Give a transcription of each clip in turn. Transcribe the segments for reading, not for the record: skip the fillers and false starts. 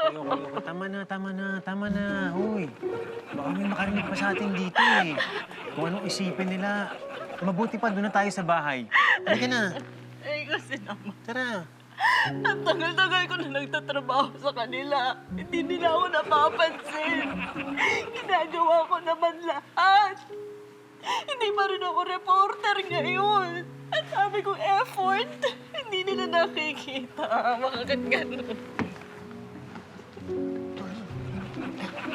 Loko-loko. Tama na. Uy, baka may makarinig pa sa atin dito eh. Kung anong isipin nila. Mabuti pa, doon na tayo sa bahay. Halika na. Eh, kasi naman, Tara. ang tagal-tagal ko na nagtatrabaho sa kanila. Hindi nila ako napapansin. Ginagawa ko naman lahat. Hindi pa rin ako reporter ngayon. At sabi kong effort, hindi nila nakikita. Bakit ganun?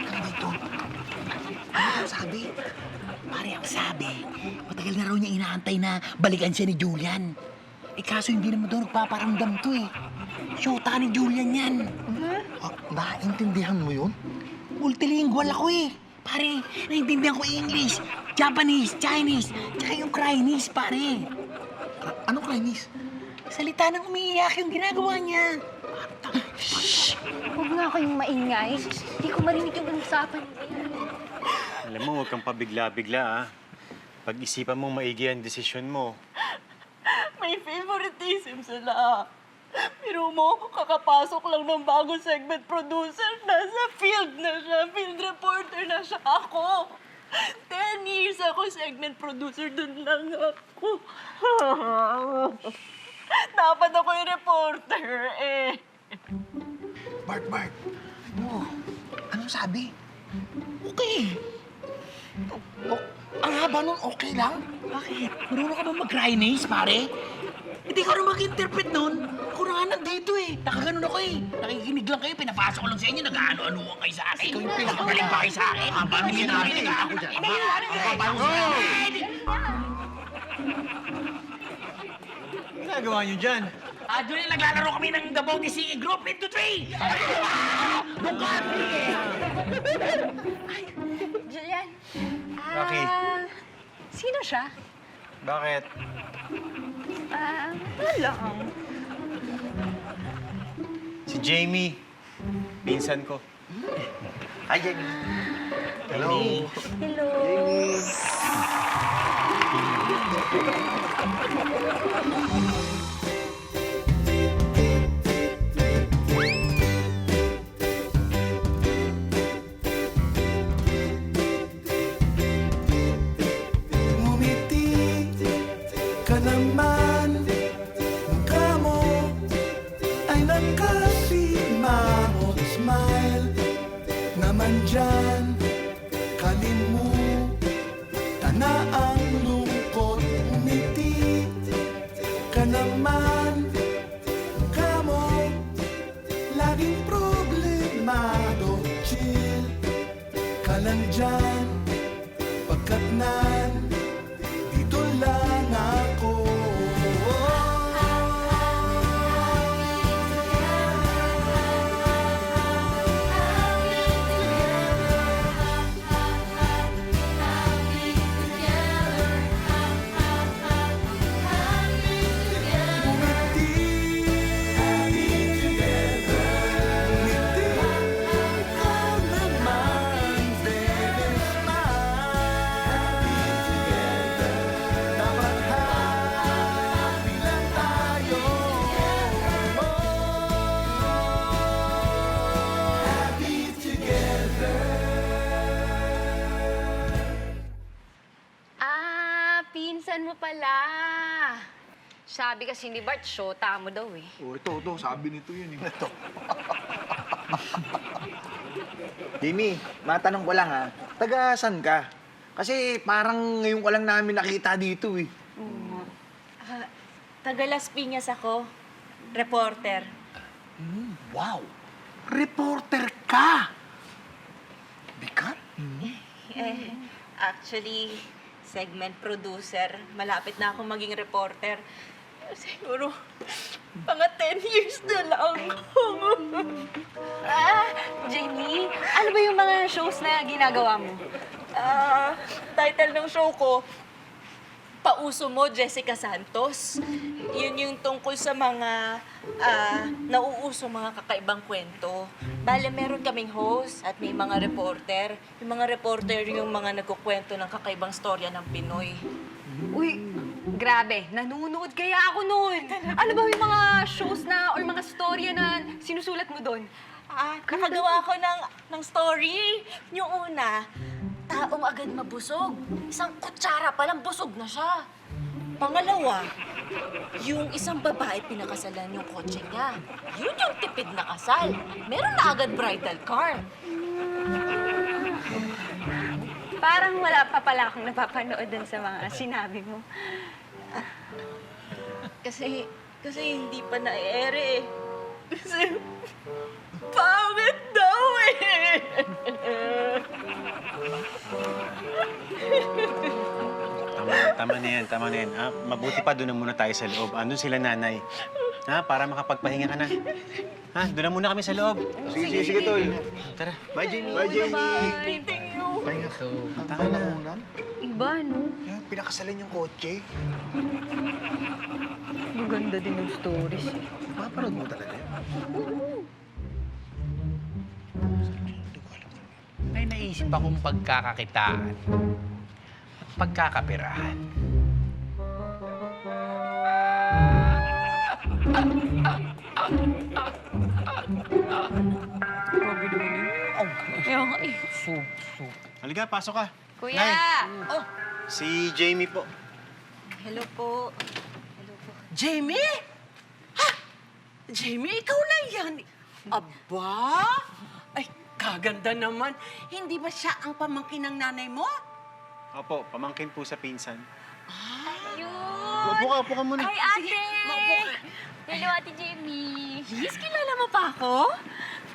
Dito. Ano ang sabi? Pare, ang sabi, matagal na raw niya inaantay na balikan siya ni Julian. Eh kaso hindi naman daw nagpaparamdam to eh. Syota ni Julian yan. Naintindihan mo yun? Multilingual ako eh. Pare, naiintindihan ko English, Japanese, Chinese, tsaka yung Chinese, pare. Anong Chinese? Salita ng umiiyak yung ginagawa niya. Huwag nga kayong maingay. Hindi ko marinig yung usapan nila. Alam mo, huwag kang pabigla-bigla ah. Pag-isipan mong maigi ang desisyon mo. May favoritism sila. Pero mo, kakapasok lang ng bagong segment producer. Nasa field na siya. Field reporter na siya. Ako. 10 years ako segment producer. Doon lang ako. Dapat ako yung reporter eh. Bart. Ano? Anong sabi? Okay. Ang haba nun, okay lang? Bakit? Marunong ka ba mag-Chinese, pare? Hindi ka rin mag-interpret nun. Ako na nga nandito eh. Nakaganon ako eh. Nakikinig lang kayo, pinapasok ko lang sa inyo, nag-ano-anuhan kayo sa akin. Nakagaling ba kayo sa akin? Paano nyo namin? Ako dyan. Paano Ginagawa niyo dyan? Julian, naglalaro kami ng The Bounty Singing Group into 3! Bukan! Julian, Rocky. sino siya? Bakit? Wala. Si Jamie. Pinsan ko. Hi, Jenny. Hello. Hello. Ngumiti ka naman, mukha mo ay nakasimangot. Smile naman dyan, kalimutan na ang lungkot. Ngumiti ka naman, mukha mo laging problemado. Chill ka lang dyan, pagkat dito lang ako. Pinsan mo pala. Sabi kasi ni Bart, syota mo daw eh. Oh, ito. Sabi nito yun. Ito. Jamie, matanong ko lang ha, taga saan ka? Kasi parang ngayon ko lang namin nakita dito eh. Taga Las Piñas ako. Reporter. Wow! Reporter ka! Bigat? Actually, segment producer. Malapit na ako maging reporter. Siguro, mga 10 years na lang. Jamie, ano ba yung mga shows na ginagawa mo? Title ng show ko, Pauso Mo, Jessica Santos. Yun yung tungkol sa mga nauuso mga kakaibang kwento. Bale, meron kaming host at may mga reporter. Yung mga reporter yung mga nagkukwento ng kakaibang storya ng Pinoy. Uy, Grabe, nanonood kaya ako noon. Ano ba yung mga shows na or mga storya na sinusulat mo doon? Nakagawa ko ng story. Yung una, taong agad mabusog. Isang kutsara pa lang busog na siya. Pangalawa, yung isang babae pinakasalan yung kotse niya. Yun yung tipid na kasal. Meron na agad bridal car. Parang wala pa pala akong napapanood dun sa mga sinabi mo. Kasi hindi pa na-ere eh. Kasi pangit daw eh. Tama na yan, tama na yan. Mabuti pa doon na muna tayo sa loob. Andun sila nanay. Para makapagpahinga ka na. Doon na muna kami sa loob. Sige, tol. Tara. Bye, Jamie. Bye, Jamie. Thank you. Pahinga ka. Taka na. Iba, no? Yan, pinakasalan yung kotse. Maganda din yung stories. Mapanood mo talaga yan. May naisip akong pagkakakitaan at pagkakapirahan. Halika, pasok ka. Kuya! Nay, Oh, si Jamie po. hello po. Jamie? Ha? Jamie, ikaw na yan. Aba? Ay, kaganda naman. Hindi ba siya ang pamangkin ng nanay mo? Opo, pamangkin po sa pinsan. Yun! Upo ka muna. Ay, ate! Maupo ka. Hello, Ate Jamie. Liz, kilala mo pa ako?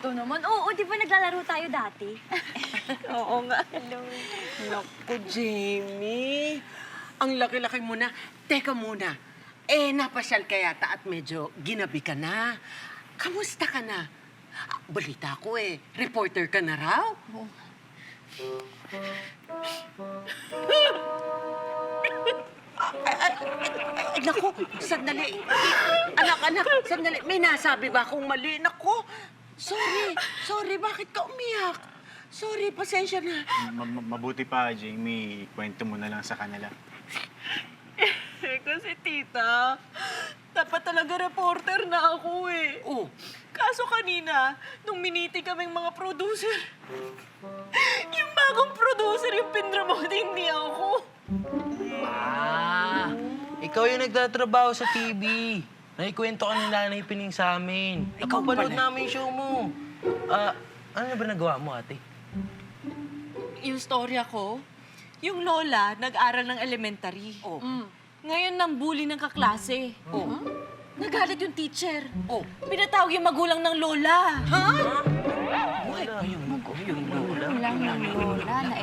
Ito naman, oo, di ba naglalaro tayo dati? Oo nga. Hello. Naku, Jamie. Ang laki-laki mo na. Teka muna. Napasyal ka yata at medyo ginabi ka na. Kamusta ka na? Balita ko reporter ka na raw. Naku, sandali. Anak, sandali. May nasabi ba akong mali? Naku, sorry, bakit ka umiyak? Sorry, pasensya na. Mabuti pa, Jamie. Kwento mo na lang sa kanila. Kasi tita, dapat talaga reporter na ako eh. Oh, Kaso kanina, nung miniti kaming mga producer, yung bagong producer yung pinramote, hindi ako. Ikaw yung nagtatrabaho sa TV. Nakikwento ka ng nanay Pining sa amin. Ikaw Napapanood pala. namin yung show mo. Ano na ba nagawa mo, ate? Yung storya ko, yung lola nag-aral ng elementary. Oh. Ngayon nang bully ng kaklase. oh. Nagalit yung teacher. Oh. Pinatawag yung magulang ng lola. Wala yung lola. Wala ng lola na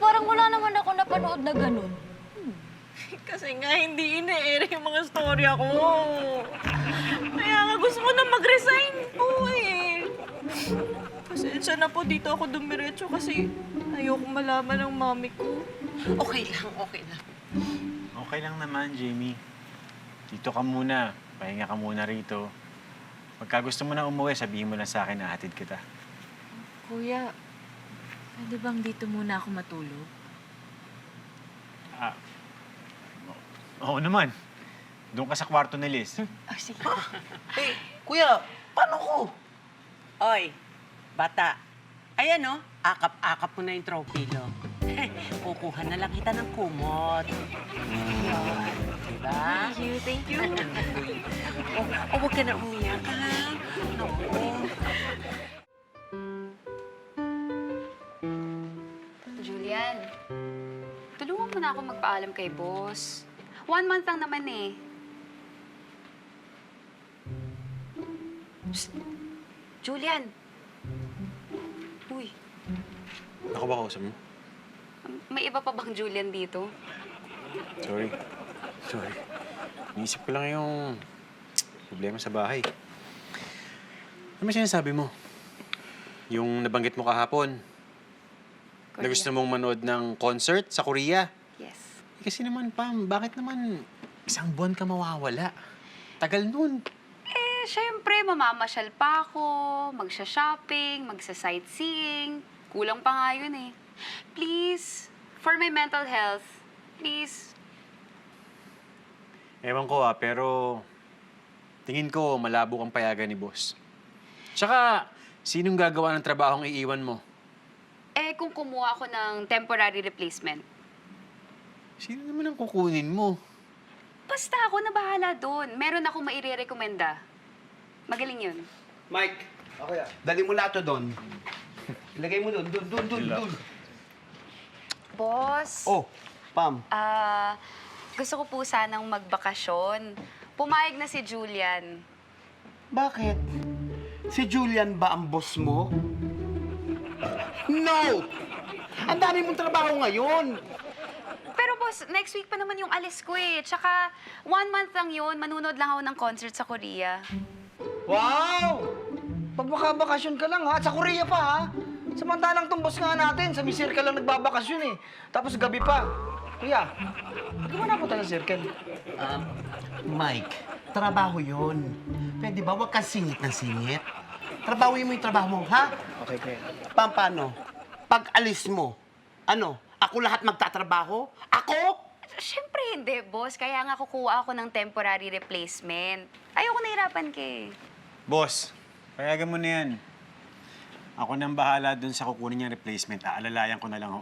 parang wala naman ako napanood na ganun. Kasi nga hindi ine-air yung mga storya ko. Kaya nga gusto ko na mag-resign po eh. Pasensya na po dito ako dumiretso kasi ayoko malaman ng mami ko. Okay lang. Okay lang naman, Jamie. Dito ka muna. Pahinga ka muna rito. Pagka gusto mo na umuwi, sabihin mo lang sa akin na hatid kita. Kuya, pwede bang dito muna ako matulog? Oo naman. Doon ka sa kwarto ni Liz. Sige. Kuya, paano ko? Oy, bata. Ayan akap-akap mo na yung tropilo. Kukuha na lang kita ng kumot. Yan, diba? Thank you. Huwag ka na umiyak, ha? Naku. Julian, tulungan mo na ako magpaalam kay boss. 1 month lang naman eh. Psst! Julian! Uy, Ako ba kausap mo? may iba pa bang Julian dito? Sorry. Iniisip ko lang yung problema sa bahay. Ano ba sinasabi mo? Yung nabanggit mo kahapon, na gusto mong manood ng concert sa Korea? Yes. Kasi naman, Pam, bakit naman 1 buwan ka mawawala? Tagal nun. Siyempre, mamamasyal pa ako, magsha-shopping, magsa-sightseeing. Kulang pa nga yun eh. Please, for my mental health, please. Ewan ko pero tingin ko malabo kang payagan ni boss. Tsaka, sinong gagawa ng trabahong iiwan mo? Eh, kung kumuha ako ng temporary replacement, Sino naman ang kukunin mo? basta ako na bahala doon. Meron akong maire-recommenda. Magaling yun. Mike, dali mo lahat to doon. Ilagay mo doon. Boss, Oh, Pam. gusto ko po sanang magbakasyon. Pumayag na si Julian. Bakit? Si Julian ba ang boss mo? No! Ang dami mong trabaho ngayon. Pero boss, next week pa naman yung alis ko eh. Tsaka, 1 month lang yun. Manunod lang ako ng concert sa Korea. Wow! Pagbakabakasyon ka lang ha, at sa Korea pa ha. Samantalang tong boss nga natin, sa may circle lang nagbabakasyon eh. Tapos gabi pa. Kuya, hindi mo napunta sa circle. Mike, trabaho yun. Pwede ba? Huwag kang singit ng singit. Trabahoin mo yung trabaho mo, ha? Okay, kuya. Pam, paano? Pag alis mo, ano? Ako lahat magtatrabaho? Ako? Siyempre hindi, boss. Kaya nga kukuha ako ng temporary replacement. Ayoko nahirapan ka eh. Boss, payagan mo na yan. Ako nang bahala dun sa kukunin niyang replacement. Aalalayan ko na lang ho.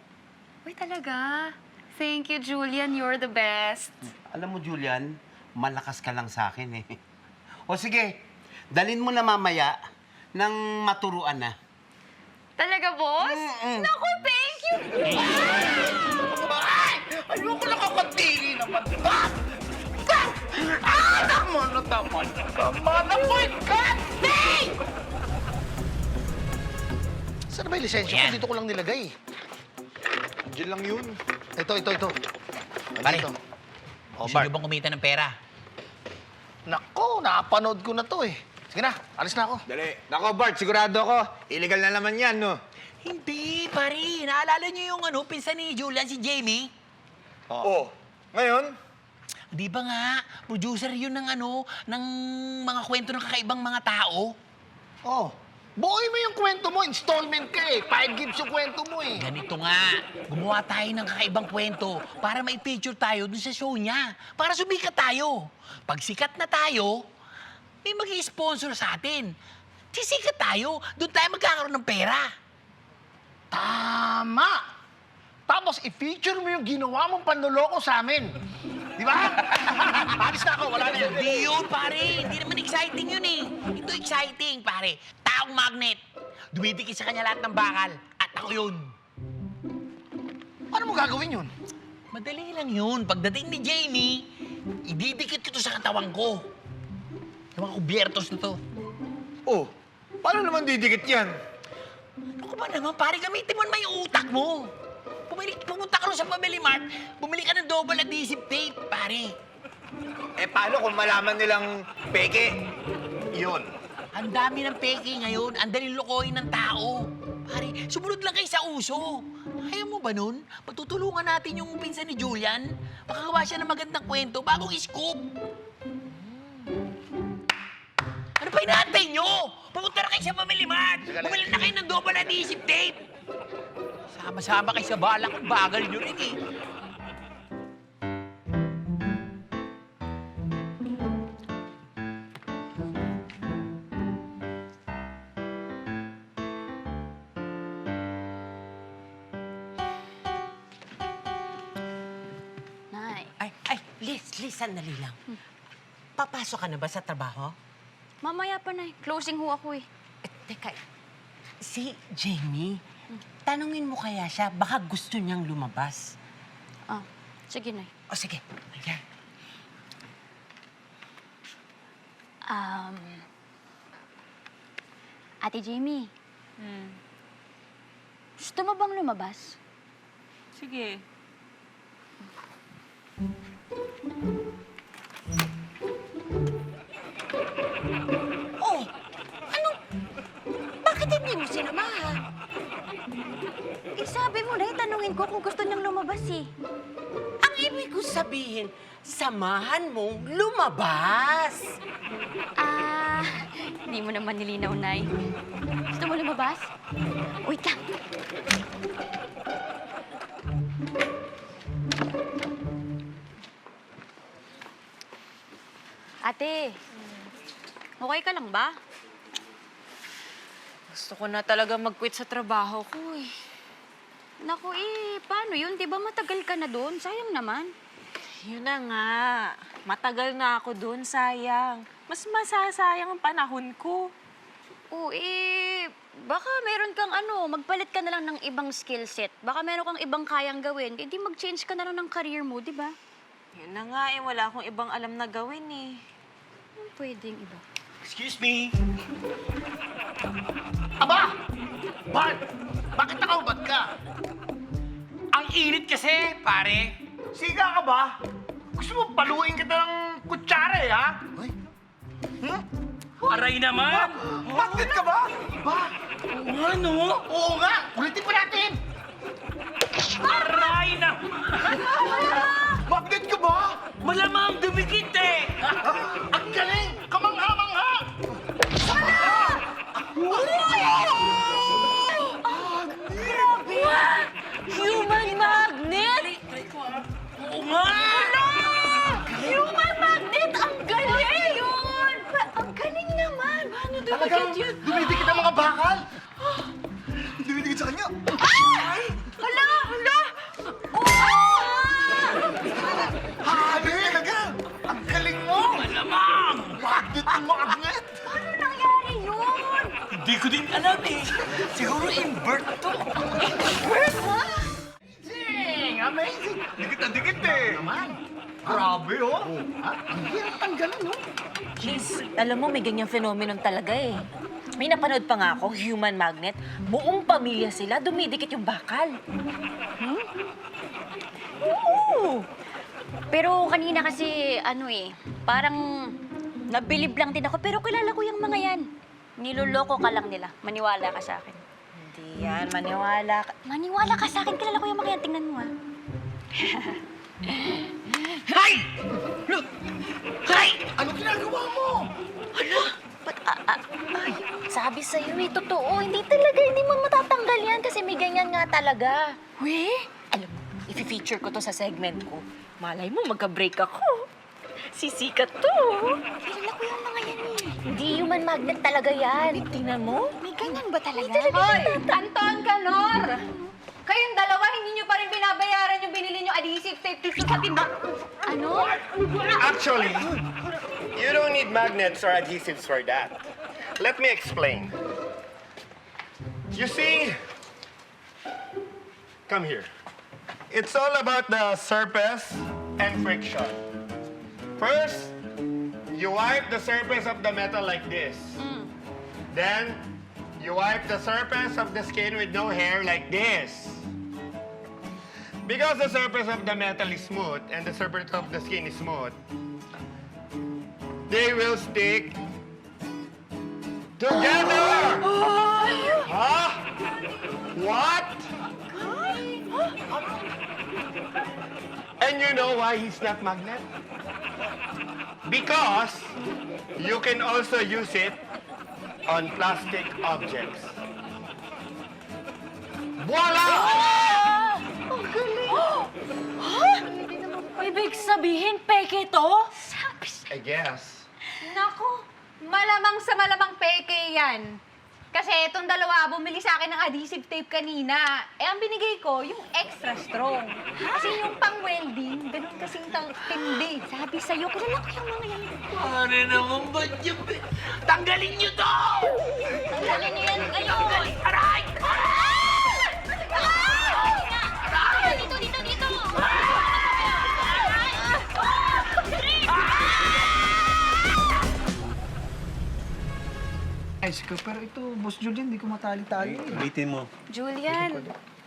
Uy, talaga? Thank you, Julian. You're the best. Alam mo, Julian, malakas ka lang sa akin eh. O sige, dalin mo na mamaya nang maturuan na. Talaga, boss? Naku, thank you! Ayoko na kapatili naman. Tama na. Tama na po, Kati! Saan na ba yung lisensya ko? Dito ko lang nilagay. Diyan lang yun. Ito. Pare, Dito. gusto niyo bang kumita ng pera? Nako, napanood ko na to eh. Sige na, alis na ako. Dali. Nako, Bart, sigurado ako. Illegal na naman yan, no? Hindi, pare. Naalala niyo yung pinsan ni Julian, si Jamie? Oo. Ngayon? Di ba nga, producer yun ng ng mga kwento ng kakaibang mga tao? Oh, buoy mo yung kwento mo. Installment ka eh. 5 gigs yung kwento mo eh. Ganito nga, gumawa tayo ng kakaibang kwento para mai-feature tayo dun sa show niya. Para sumikat tayo. Pag sikat na tayo, may mag-i-sponsor sa atin. Sisikat tayo, doon tayo magkakaroon ng pera. Tama! Tapos i-feature mo yung ginawa mong panloloko sa amin. Di ba? Alis na ako, wala na yan. Hindi yun, pare. Hindi naman exciting yun eh. Ito exciting, pare. Taong magnet. Dumidikit sa kanya lahat ng bakal. At ako yun. Paano mo gagawin yun? Madali lang yun. Pagdating ni Jamie, ididikit ko to sa katawan ko. Yung mga kubyertos na to. Oh, paano naman didikit yan? Ano ka ba naman, pare? Gamitin mo naman yung utak mo. Pumunta ka rin sa Family Mart, bumili ka ng double adhesive tape, pare. Eh, paano kung malaman nilang peke? Yun. Ang dami ng peke ngayon, ang daling lokohin ng tao. Pare, sumunod lang kayo sa uso. Ayaw mo ba nun? Patutulungan natin yung pinsan ni Julian. Makagawa siya ng magandang kwento, bagong scoop. Ano pa inaantay nyo? Pumunta na kayo sa Family Mart. Bumili na kayo ng double adhesive tape. Sama-sama kayo sa balak ang bagal nyo rin eh. Nay, Liz, sandali lang. Papasok ka na ba sa trabaho? mamaya pa, Nay. Closing ho ako eh. Teka, si Jamie, tanungin mo kaya siya, baka gusto niyang lumabas. Ah, sige, Nay. O sige, ayan. Ate Jamie. Gusto mo bang lumabas? Sige. Oh, ano? Bakit hindi mo sinamahan? Eh, sabi mo na, tanungin ko kung gusto niyang lumabas eh. Ang ibig ko sabihin, samahan mong lumabas. Hindi mo naman nilinaw, Nay. Gusto mo lumabas? Wait lang. Ate, okay ka lang ba? Gusto ko na talaga mag-quit sa trabaho ko eh. Naku paano yun? Di ba matagal ka na doon? Sayang naman. Yun na nga. Matagal na ako doon, sayang. Mas masasayang ang panahon ko. Oo baka meron kang magpalit ka na lang ng ibang skill set. Baka meron kang ibang kayang gawin. Eh di mag-change ka na lang ng career mo, di ba? Yun na nga wala akong ibang alam na gawin eh. Pwedeng iba. Excuse me? Aba! Bart! Bakit nakaubad ka? Ang init kasi, pare. Siga ka ba? Gusto mo paluin kita ng kutsara ha? Aray naman! Bakit ka ba? Ba? Oo nga, no? Oo nga! Ulitin pa natin! Aray naman! Bakit ka ba? Malamang dumikit eh! Ang galing! Kamangha-mangha! Human magnet! Oo nga! Human magnet! Ang galing! Yun! Ang galing naman! Paano dumikit yun? Dumidikit ang mga bakal! Dumidikit sa kanya! Hala! Hala! Hali! Talaga! Ang galing mo! Malamang! Bakit ang magnet? Paano nangyari yun? Hindi ko din alam eh. Siguro invert to. Amazing! Amazing! Dikit na dikit eh! Naman! Grabe oh! Ang hirap tanggalin oh! Please, alam mo may ganyang phenomenon talaga eh. May napanood pa nga ako, human magnet. Buong pamilya sila, dumidikit yung bakal. Oo! Pero kanina kasi, parang nabilib lang din ako. Pero kilala ko yung mga yan. Niloloko ka lang nila. Maniwala ka sa akin. Hindi yan, maniwala ka. Maniwala ka sa akin. Kilala ko yung mga yan. Tingnan mo, Hay! Look! Hay! Ano ginagawa mo? Sabi sa'yo totoo. Hindi talaga. Hindi mo matatanggal yan kasi may ganyan nga talaga. We? Alam mo, i-feature ko to sa segment ko. Malay mo, magka-break ako. Sisikat to. Kilala ko yung mga yan Hindi human magnet talaga yan. Tingnan mo. May ganyan ba talaga? Hoy! Anton Canor! Kayong dalawa, hindi nyo pa rin binabayaran yung binili nyo adhesive tape dito sa tinda. Ano? Actually, you don't need magnets or adhesives for that. Let me explain. You see, come here. It's all about the surface and friction. First, you wipe the surface of the metal like this. Then, you wipe the surface of the skin with no hair like this. Because the surface of the metal is smooth and the surface of the skin is smooth, they will stick together! Huh? What? And you know why he's not magnet? Because you can also use it on plastic objects. Voila! Ang galing! Ibig sabihin, peke to? I guess. Naku, malamang sa malamang peke yan. Kasi itong dalawa, bumili sa akin ng adhesive tape kanina. Eh, ang binigay ko, yung extra strong. Kasi yung pang-welding, ganun kasing tindi. Sabi sa'yo, kilala ko yung mga yan. Pare naman ba niyo? Tanggalin niyo to! Tanggalin niyo yan ngayon. Aray! Dito. Ay, pero ito, Boss Julian, hindi ko matali-tali. Ulitin mo. Julian,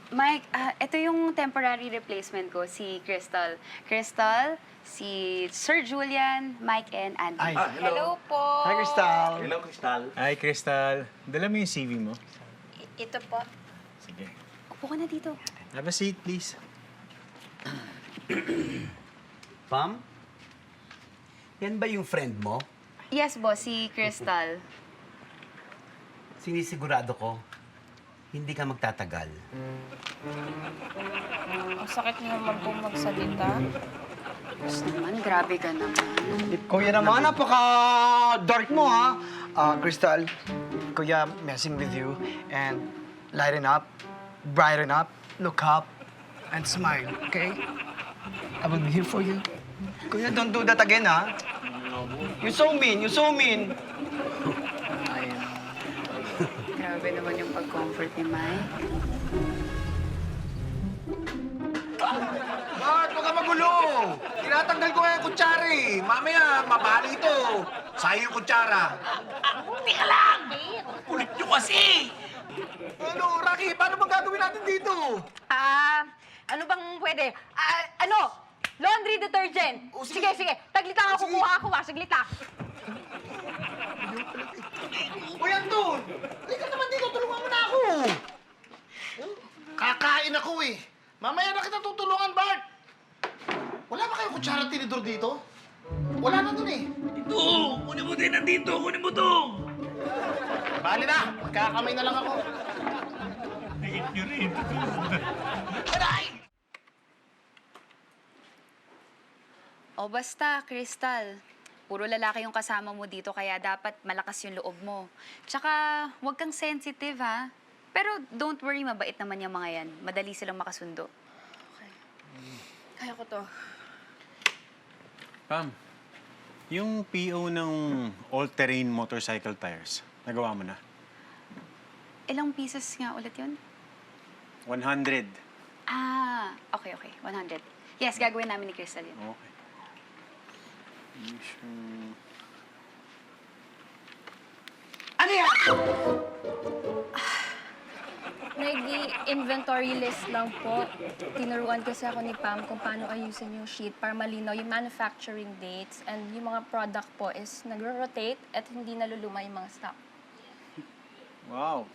Mike, ito yung temporary replacement ko, si Crystal. Crystal, si Sir Julian, Mike, and Andy. Ay, Hello po. Hi, Crystal. Hello, Crystal. Hi, Crystal. Dala mo yung CV mo. Ito po. Sige. Upo ka na dito. Have a seat, please. Pam? Yan ba yung friend mo? Yes, boss, si Crystal. Sinisigurado ko, hindi ka magtatagal. Ang sakit niyo naman po magsalita. Tapos naman, grabe ka naman. Kuya naman, napaka-dark mo, ha? Crystal, Kuya, messing with you. And lighten up, brighten up, look up, and smile, okay? I will be here for you. Kuya, don't do that again, ha? You're so mean, you're so mean. Grabe naman yung pag-comfort ni Mike. Bart, huwag ka magulo! Tinatanggal ko nga yung kutsara eh. Mamaya, mabali ito. Sayang yung kutsara. Teka lang! Kulit nyo kasi! Ano, Rocky, paano bang gagawin natin dito? Ano bang pwede? Laundry detergent. Sige, sige. Taglit lang ako, kukuha ako, saglit lang. Uy, Anton! Halika naman dito, tulungan mo na ako! Kakain ako eh. Mamaya na kita tutulungan, Bart! Wala ba kayong kutsara tinidor dito? Wala na dun eh. Ito! Kunin mo din nandito! Kunin mo to! Bali na, magkakamay na lang ako. Higit nyo rin. O basta, Crystal. Puro lalaki yung kasama mo dito, kaya dapat malakas yung loob mo. Tsaka, huwag kang sensitive, ha? Pero don't worry, mabait naman yung mga yan. Madali silang makasundo. Kaya ko to. Pam, yung PO ng all-terrain motorcycle tires, nagawa mo na? Ilang pieces nga ulit yun? 100. Okay. 100. Yes, gagawin namin ni Crystal yun. Okay. Ano yan? Nag-inventory list lang po. Tinuruan kasi ako ni Pam kung paano ayusin yung sheet para malinaw yung manufacturing dates and yung mga product po is nagro-rotate at hindi naluluma yung mga stock. Wow.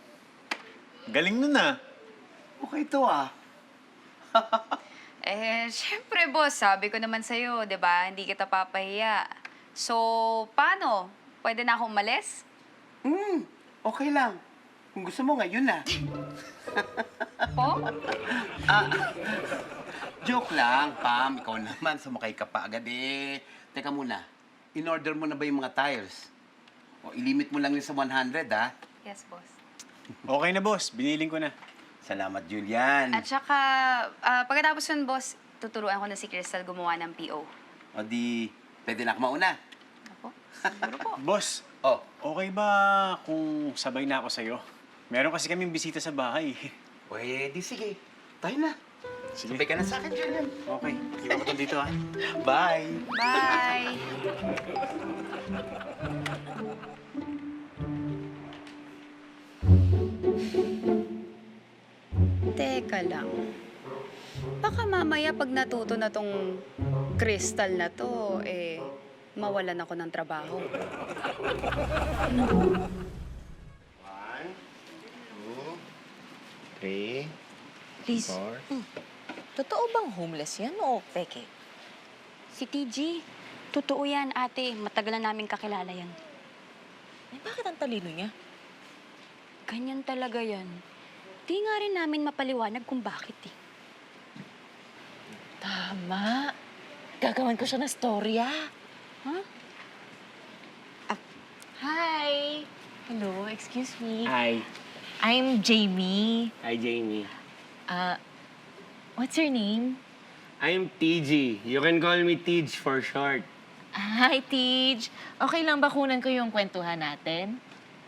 Galing nun ah. Okay to ah. Syempre, boss, sabi ko naman sa'yo, di ba? Hindi kita papahiya. So, paano? Pwede na akong umalis? Okay lang. Kung gusto mo ngayon na. Po? Joke lang, Pam. Ikaw naman, sumakay ka pa agad eh. Teka muna, in-order mo na ba yung mga tires? O, ilimit mo lang yun sa 100, ha? Yes, boss. Okay na, boss. Biniling ko na. Salamat, Julian. At saka, pagkatapos yun, boss, tuturuan ko na si Crystal gumawa ng PO. O di, pwede na ako mauna. Ako? Siguro po. Boss, Oh, okay ba kung sabay na ako sa'yo? Meron kasi kaming bisita sa bahay. pwede, sige. Tayo na. Sige. Sabay ka na sa akin, Julian. Okay. Iwan ko to dito, ha? Bye. Bye! Teka lang. Baka mamaya pag natuto na tong crystal na to, mawalan ako ng trabaho. 1, 2, 3, Please. 4. Totoo bang homeless yan o peke? Si TG. Totoo yan, ate. Matagal na namin kakilala yan. Bakit ang talino niya? Ganyan talaga yan. Di nga rin namin mapaliwanag kung bakit eh. Tama. Gagawan ko siya ng storya. Huh? Hi! Hello, excuse me. Hi. I'm Jamie. Hi, Jamie. What's your name? I'm TG. You can call me Tej for short. Hi, Tej. Okay lang ba kunan ko yung kwentuhan natin?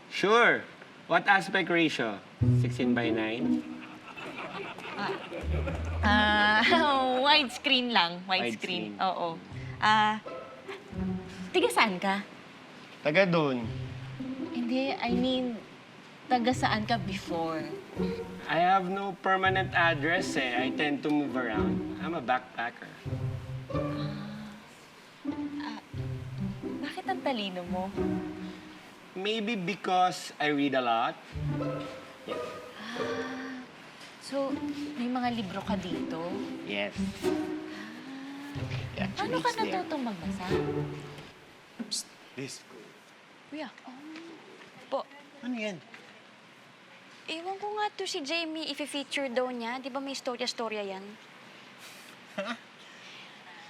Sure. What aspect ratio? 16:9? Widescreen lang. Widescreen. Oo. Tiga saan ka? Taga doon. Hindi, I mean, taga saan ka before? I have no permanent address eh. I tend to move around. I'm a backpacker. Bakit ang talino mo? Maybe because I read a lot. So, may mga libro ka dito? Yes. Paano ka natutong magbasa? Liz. Kuya. Po. Ano yan? Ewan ko nga to si Jamie, i-feature daw niya. Di ba may storya-storya yan?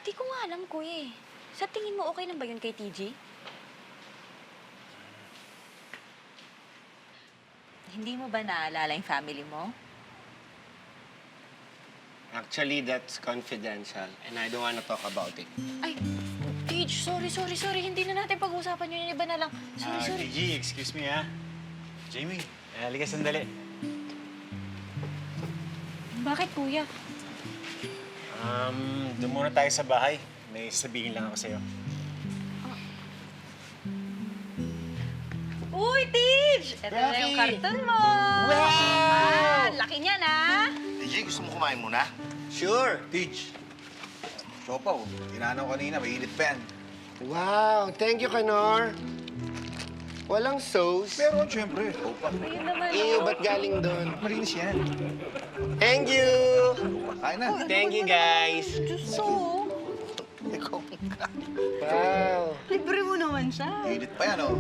Di ko nga alam, kuya eh. Sa tingin mo, okay lang ba yun kay TG? Hindi mo ba naalala yung family mo? Actually, that's confidential and I don't wanna talk about it. Ay, TG, sorry. Hindi na natin pag-uusapan yun. Yung iba na lang. Sorry. TG, excuse me ha. Jamie, halika sandali. Bakit, kuya? Doon muna tayo sa bahay. May sabihin lang ako sa'yo. Uy, Tej! Ito na yung karton mo! Wow! Laki niya na! DJ, gusto mo kumain muna? Sure. Teach. Siopaw. Tinanaw kanina, mainit pa yan. Wow, thank you, Kanor. Walang sauce. Meron, syempre. Ayun naman. Ew, ba't galing doon? Malinis yan. Thank you! Kain na. Thank you, guys. So, Wow. libre mo naman siya. Mainit pa yan, oh.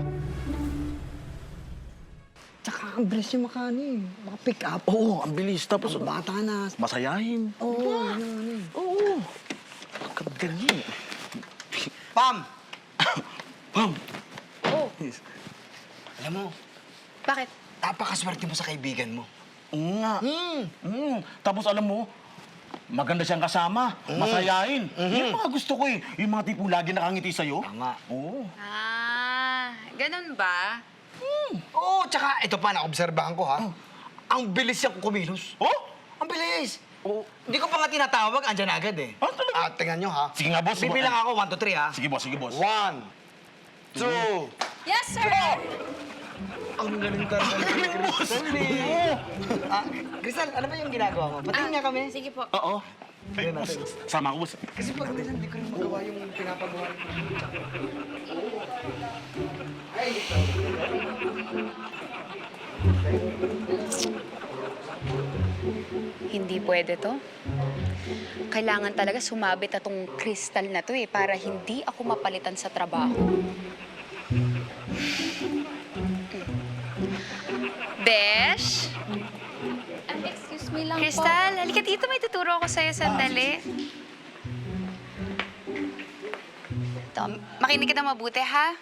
Tsaka ang bilis yung makani. Maka-pick up. Oo, ang bilis. Tapos bata na. Masayahin. Oo, ganyan. Oo. Ganyan. Pam! Pam! Oh, Alam mo, bakit? napakaswerte mo sa kaibigan mo. Nga. Tapos alam mo, maganda siyang kasama, masayahin. Yung mga gusto ko eh. Yung mga tipong lagi nakangiti sa'yo. Tama. Oo. Ah, ganun ba? Oo, tsaka ito pa, naobserbahan ko ha. Ang bilis siyang kumilos. Oh? Ang bilis. Oo. Hindi ko pa nga tinatawag, andyan agad eh. Ah, talaga? Tingnan nyo ha. Sige nga, boss. Bibilang ako, 1, 2, 3 ha. Sige, boss. 1, 2, Yes, sir! Ang galing talaga ni Crystal eh. Crystal, ano ba yung ginagawa mo? Patingin nga kami. Sige po. Oo. Ay, boss. Sama ko, boss. Kasi pag ganyan, hindi ko rin magawa yung pinapagawa. Hindi pwede to. Kailangan talaga sumabit na tong kristal na to eh, para hindi ako mapalitan sa trabaho. Besh? Excuse me lang Crystal, halika dito. May tuturo ako sa'yo sandali. Ito, makinig ka na mabuti, ha?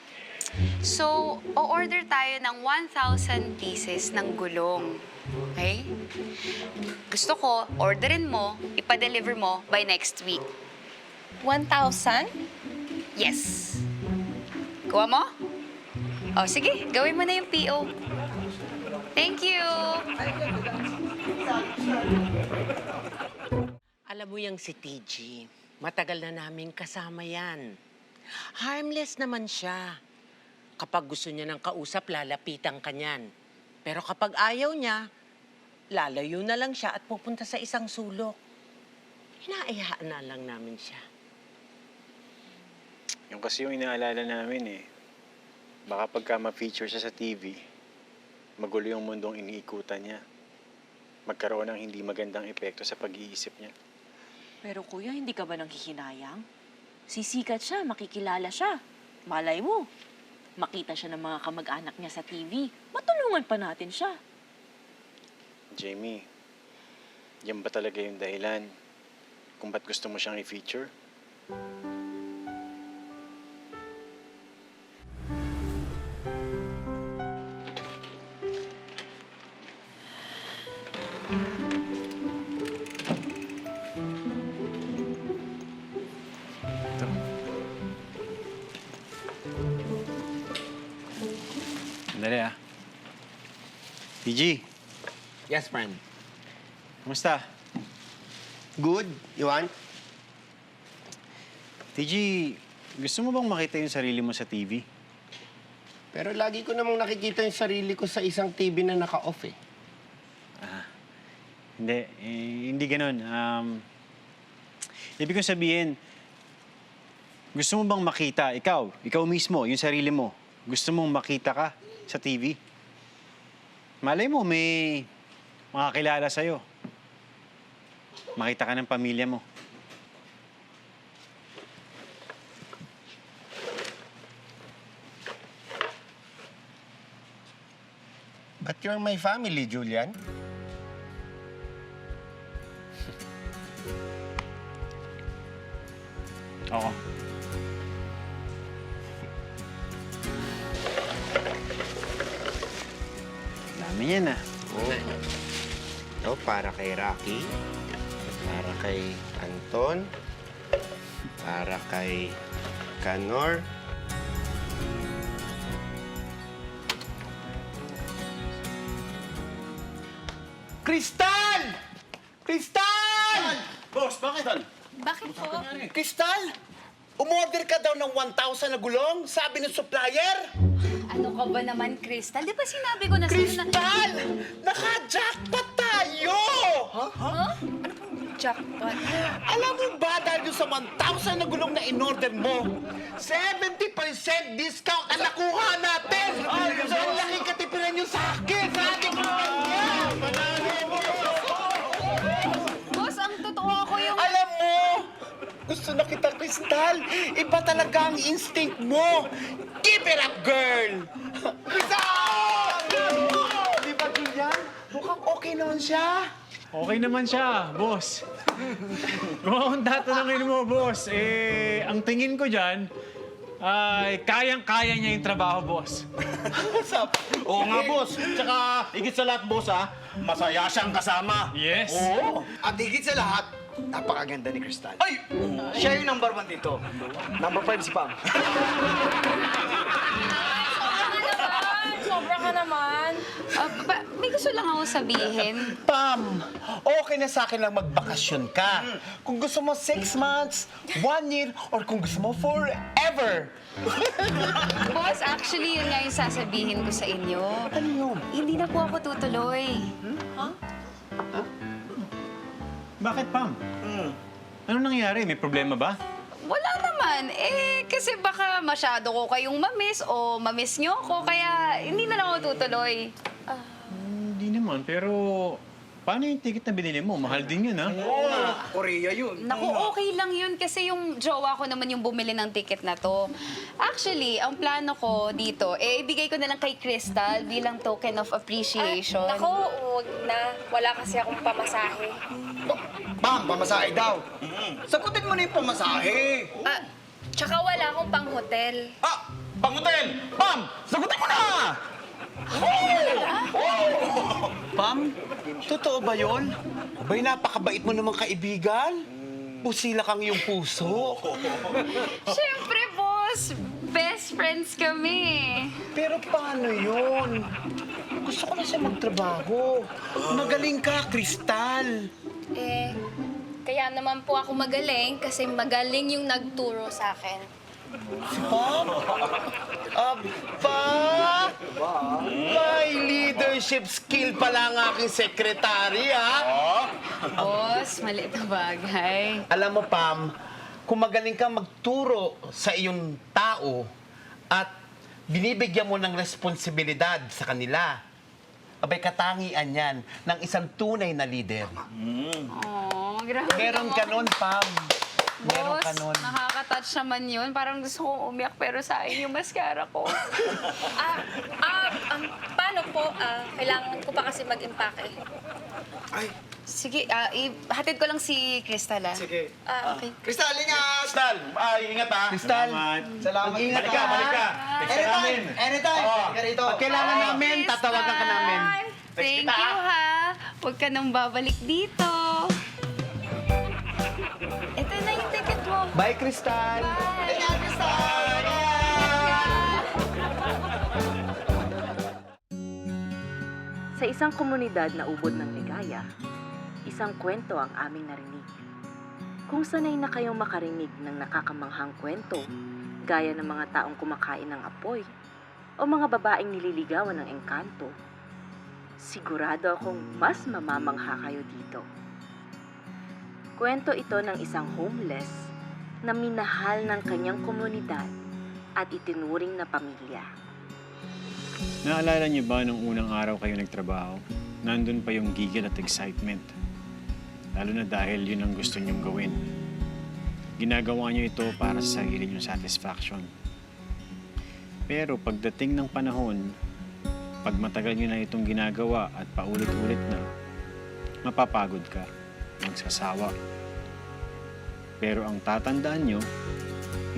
So, o-order tayo ng 1,000 pieces ng gulong. Okay? Gusto ko, orderin mo, ipa-deliver mo by next week. 1,000? Yes. Kuha mo? O, sige. Gawin mo na yung PO. Thank you. Alam mo yung si TG, matagal na namin kasama yan. Harmless naman siya. Kapag gusto niya ng kausap, lalapitan ka niyan. Pero kapag ayaw niya, lalayo na lang siya at pupunta sa isang sulok. Hinaayaan na lang namin siya. Yung kasi yung inaalala namin eh. Baka pagka ma-feature siya sa TV, magulo yung mundong iniikutan niya. Magkaroon ng hindi magandang epekto sa pag-iisip niya. Pero kuya, hindi ka ba nang hihinayang? Sisikat siya, makikilala siya. Malay mo, makita siya ng mga kamag-anak niya sa TV. Matulungan pa natin siya. Jamie, yan ba talaga yung dahilan kung ba't gusto mo siyang i-feature? Ito. Sandali ah. TG, Yes, friend. kumusta? Good. You want? TG, gusto mo bang makita yung sarili mo sa TV? Pero lagi ko namang nakikita yung sarili ko sa isang TV na naka-off eh. Hindi ganun. Ibig kong sabihin, gusto mo bang makita, ikaw mismo, yung sarili mo, gusto mong makita ka sa TV? Malay mo, may makakilala sa'yo. Makita ka ng pamilya mo. But you're my family, Julian. Oo. Dami yan ah. Oh. Ito, para kay Rocky. Para kay Anton. Para kay Kanor. Kristal! Kristal! Boss, bakit? Bakit po? Kristal! Umorder ka daw ng 1,000 na gulong, sabi ng supplier. Ano ka ba naman, Crystal? Di ba sinabi ko na sa'yo na... Kristal! Naka-jackpot tayo! Huh? Ano pong jackpot? Alam mo ba dahil doon sa 1,000 na gulong na in-order mo, 70% discount ang nakuha natin! So, ang laking katipiran nyo sa akin, sa ating kumpanya! Boss, ang totoo ako yung... Alam mo, gusto na kita, Kristal. Iba talaga ang instinct mo. Keep it up, girl! Kristal! Di ba, Julian? Mukhang okay naman siya. Okay naman siya, boss. Kung akong tatanungin mo, boss, ang tingin ko dyan, ay kayang-kaya niya yung trabaho, boss. Oo nga, boss. Tsaka, higit sa lahat, boss, masaya siyang kasama. Yes. Oo. At higit sa lahat, napakaganda ni Kristal. Ay! Siya yung number 1 dito. Number 5 si Pam. Sobra ka naman. May gusto lang ako sabihin. Pam, okay na sa akin lang magbakasyon ka. Kung gusto mo 6 months, 1 year, or kung gusto mo forever. Boss, actually, yun nga yung sasabihin ko sa inyo. Ano yun? Hindi na po ako tutuloy. Bakit, Pam? Ano nangyari? May problema ba? Wala naman. Kasi baka masyado ko kayong mamiss o mamiss nyo ako, kaya hindi na lang ako tutuloy. Hindi naman, pero paano yung ticket na binili mo? Mahal din yun, ha? Korea yun. Naku, okay lang yun kasi yung jowa ko naman yung bumili ng ticket na to. Actually, ang plano ko dito, ibigay ko na lang kay Crystal bilang token of appreciation. Naku, huwag na. Wala kasi akong pamasahe. Pam, pamasahe daw. Sagutin mo na yung pamasahe. Tsaka wala akong pang-hotel. Pangutin! Pam! Sagutin mo na! Pam, totoo ba yun? Abay, napakabait mo naman kaibigan. Pusila kang iyong puso. Siyempre, boss. Best friends kami. Pero paano yun? Gusto ko na siya magtrabaho. Magaling ka, Kristal. Kaya naman po ako magaling kasi magaling yung nagturo sa akin. Si Pam? Aba! May leadership skill pala ang aking sekretary, ha? Boss, maliit na bagay. Alam mo, Pam, kung magaling kang magturo sa iyong tao at binibigyan mo ng responsibilidad sa kanila, abay katangian yan ng isang tunay na leader. Oh, grabe. Meron ka nun, Pam. Meron Boss, ka nun. nakaka-touch naman yun. Parang gusto kong umiyak pero sa akin yung mascara ko. Paano po? Kailangan ko pa kasi mag-impake. Sige, hatid ko lang si Crystal, Sige. Okay. Kristal, ingat! Kristal, ingat ha. Kristal, Salamat. ingat Balik ka, balik ka. Anytime! Anytime! Ka rito. Pag kailangan namin, tatawagan ka namin. Thank you, ha. Huwag ka nang babalik dito. Ito na yung ticket mo. Bye, Kristal. Ingat, Kristal! Sa isang komunidad na ubod ng ligaya, isang kwento ang aming narinig. Kung sanay na kayong makarinig ng nakakamanghang kwento, gaya ng mga taong kumakain ng apoy o mga babaeng nililigawan ng engkanto, sigurado akong mas mamamangha kayo dito. Kwento ito ng isang homeless na minahal ng kanyang komunidad at itinuring na pamilya. Naalala niyo ba nung unang araw kayo nagtrabaho? Nandun pa yung gigil at excitement. Lalo na dahil yun ang gusto niyong gawin. Ginagawa niyo ito para sa sarili niyong satisfaction. Pero pagdating ng panahon, pag matagal niyo na itong ginagawa at paulit-ulit na, mapapagod ka, magsasawa. Pero ang tatandaan niyo,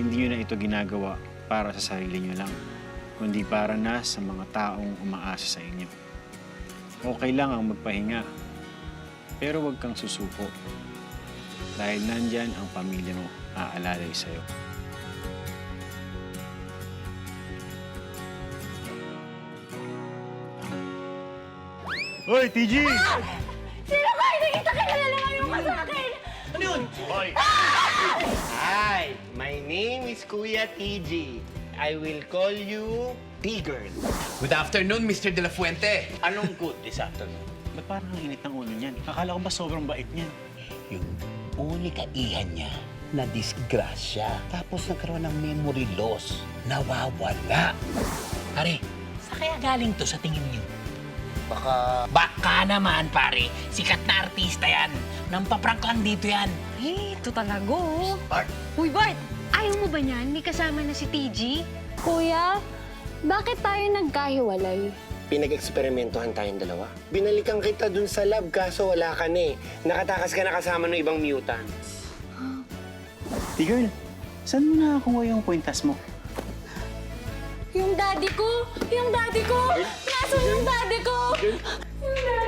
hindi nyo na ito ginagawa para sa sarili nyo lang, kundi para na sa mga taong umaasa sa inyo. Okay lang ang magpahinga, pero huwag kang susuko. Dahil nandyan ang pamilya mo aalalay sa'yo. Hoy, TG! Sino ka? Hindi kita kilala ngayon ka sa akin! Ano yun? Hoy! Hi, my name is Kuya TG. I will call you T-Girl. Good afternoon, Mr. De La Fuente. Anong good this afternoon? Ba't parang ang init ng ulo niyan? Akala ko ba sobrang bait niyan? Yung unikaihan niya na disgrasya. Tapos nagkaroon ng memory loss. Nawawala. Pare, sa kaya galing to sa tingin niyo? Baka naman, pare. Sikat na artista yan. Nampaprank lang dito yan. Eh, ito talaga, oh. Bart. Uy, Bart! Ayaw mo ba niyan? May kasama na si TG? Kuya, bakit tayo nagkahiwalay? Pinag-eksperimentohan tayong dalawa. Binalikan kita dun sa lab kaso wala ka na eh. Nakatakas ka na kasama ng ibang mutants. T-girl, saan mo nakakuha yung kwintas mo? Yung daddy ko! Yung daddy ko! Nasaan yung daddy ko? Yung daddy